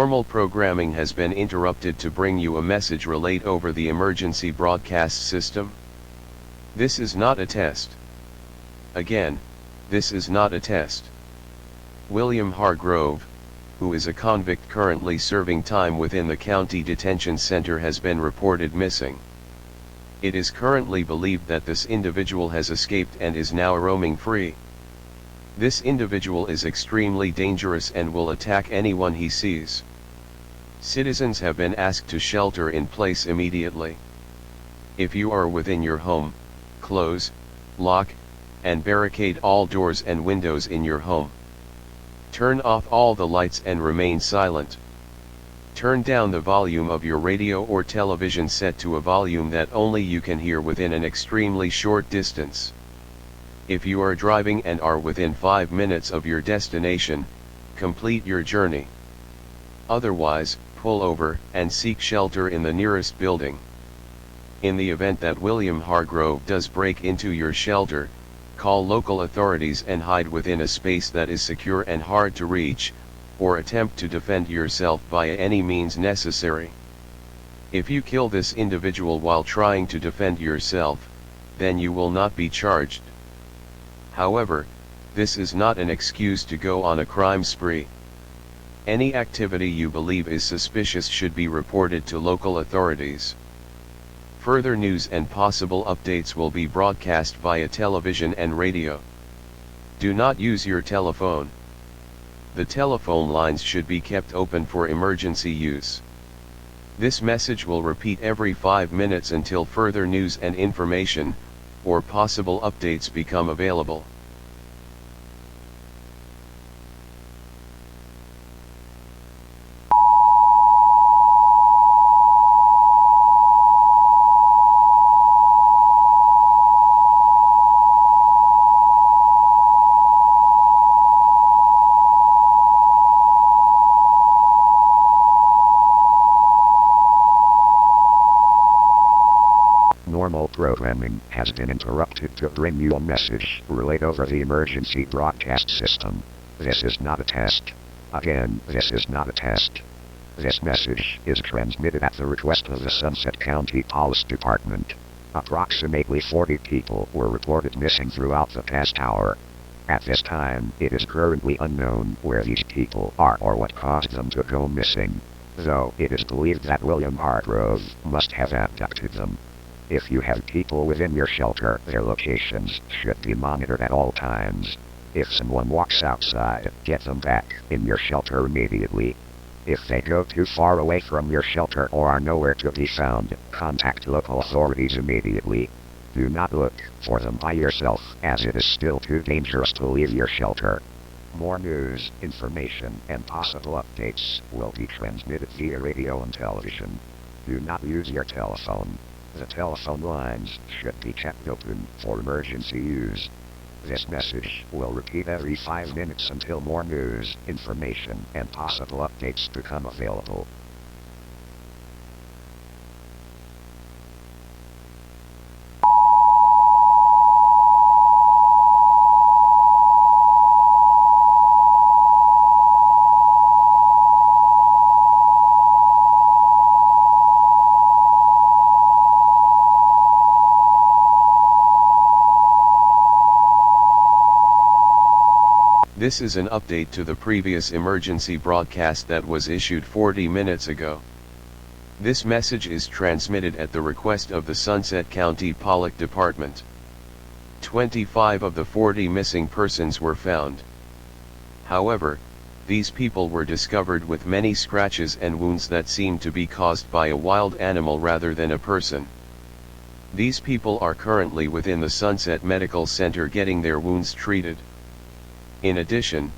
normal programming has been interrupted to bring you a message relayed over the emergency broadcast system. This is not a test. Again, this is not a test. William Hargrove, who is a convict currently serving time within the county detention center, has been reported missing. It is currently believed that this individual has escaped and is now roaming free. This individual is extremely dangerous and will attack anyone he sees. Citizens have been asked to shelter in place immediately. If you are within your home, close, lock, and barricade all doors and windows in your home. Turn off all the lights and remain silent. Turn down the volume of your radio or television set to a volume that only you can hear within an extremely short distance. If you are driving and are within 5 minutes of your destination, complete your journey. Otherwise, pull over and seek shelter in the nearest building. In the event that William Hargrove does break into your shelter, call local authorities and hide within a space that is secure and hard to reach, or attempt to defend yourself via any means necessary. If you kill this individual while trying to defend yourself, then you will not be charged. However, this is not an excuse to go on a crime spree. Any activity you believe is suspicious should be reported to local authorities. Further news and possible updates will be broadcast via television and radio. Do not use your telephone. The telephone lines should be kept open for emergency use. This message will repeat every 5 minutes until further news and information, or possible updates become available. Normal programming has been interrupted to bring you a message relayed over the emergency broadcast system. This is not a test. Again, this is not a test. This message is transmitted at the request of the Sunset County Police Department. Approximately 40 people were reported missing throughout the past hour. At this time, it is currently unknown where these people are or what caused them to go missing, though it is believed that William Hargrove must have abducted them. If you have people within your shelter, their locations should be monitored at all times. If someone walks outside, get them back in your shelter immediately. If they go too far away from your shelter or are nowhere to be found, contact local authorities immediately. Do not look for them by yourself, as it is still too dangerous to leave your shelter. More news, information, and possible updates will be transmitted via radio and television. Do not use your telephone. The telephone lines should be kept open for emergency use. This message will repeat every 5 minutes until more news, information, and possible updates become available. This is an update to the previous emergency broadcast that was issued 40 minutes ago. This message is transmitted at the request of the Sunset County Police Department. 25 of the 40 missing persons were found. However, these people were discovered with many scratches and wounds that seemed to be caused by a wild animal rather than a person. These people are currently within the Sunset Medical Center getting their wounds treated. In addition,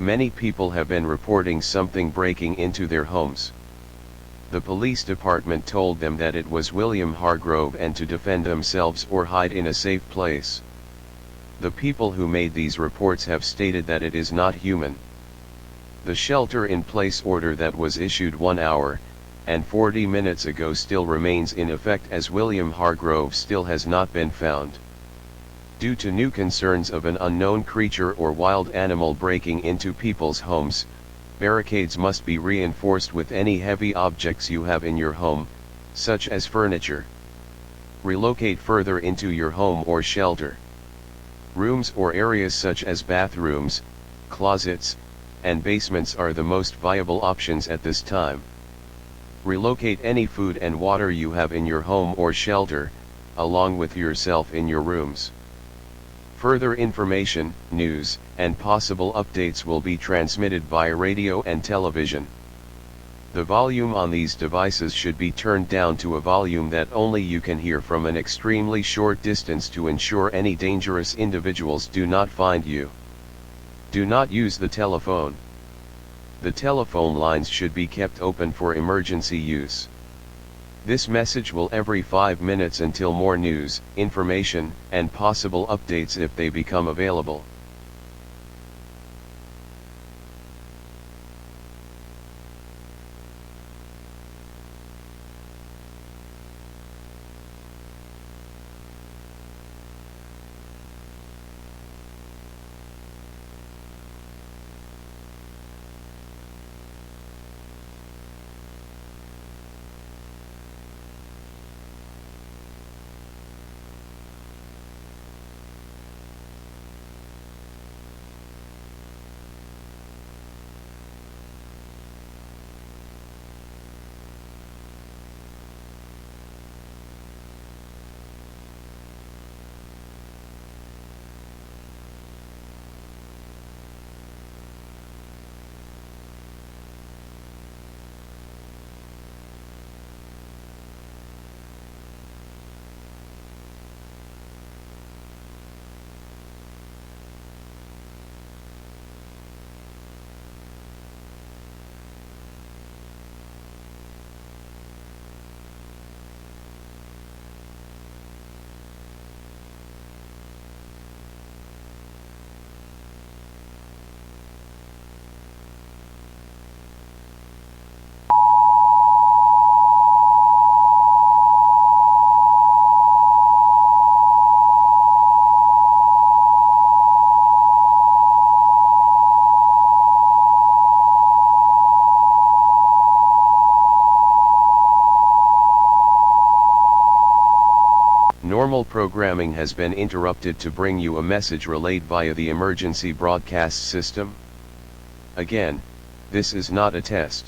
many people have been reporting something breaking into their homes. The police department told them that it was William Hargrove and to defend themselves or hide in a safe place. The people who made these reports have stated that it is not human. The shelter-in-place order that was issued 1 hour and 40 minutes ago still remains in effect, as William Hargrove still has not been found. Due to new concerns of an unknown creature or wild animal breaking into people's homes, barricades must be reinforced with any heavy objects you have in your home, such as furniture. Relocate further into your home or shelter. Rooms or areas such as bathrooms, closets, and basements are the most viable options at this time. Relocate any food and water you have in your home or shelter, along with yourself in your rooms. Further information, news, and possible updates will be transmitted via radio and television. The volume on these devices should be turned down to a volume that only you can hear from an extremely short distance to ensure any dangerous individuals do not find you. Do not use the telephone. The telephone lines should be kept open for emergency use. This message will every 5 minutes until more news, information, and possible updates if they become available. Normal programming has been interrupted to bring you a message relayed via the emergency broadcast system. Again, this is not a test.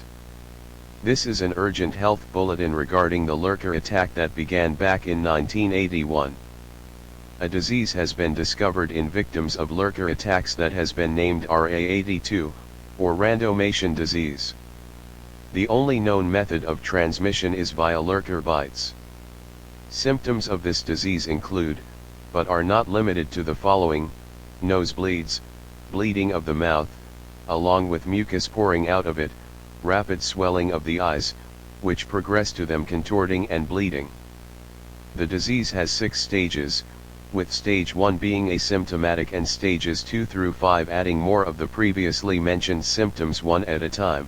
This is an urgent health bulletin regarding the lurker attack that began back in 1981. A disease has been discovered in victims of lurker attacks that has been named RA82, or randomation disease. The only known method of transmission is via lurker bites. Symptoms of this disease include, but are not limited to the following: nosebleeds, bleeding of the mouth, along with mucus pouring out of it, rapid swelling of the eyes, which progress to them contorting and bleeding. The disease has 6 stages, with stage 1 being asymptomatic and stages 2 through 5 adding more of the previously mentioned symptoms one at a time.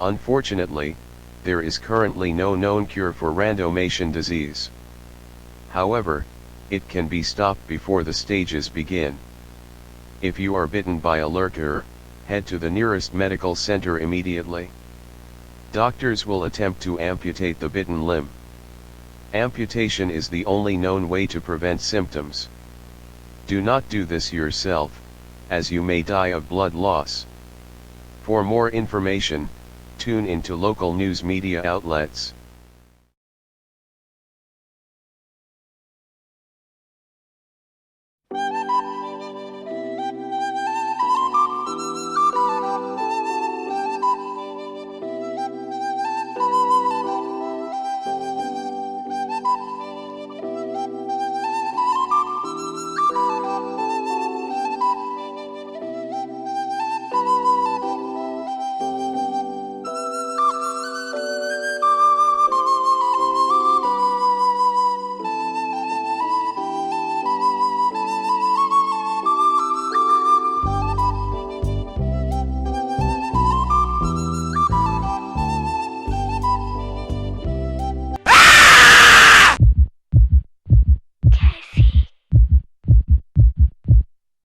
Unfortunately, there is currently no known cure for randomation disease. However, it can be stopped before the stages begin. If you are bitten by a lurker, head to the nearest medical center immediately. Doctors will attempt to amputate the bitten limb. Amputation is the only known way to prevent symptoms. Do not do this yourself, as you may die of blood loss. For more information, tune into local news media outlets.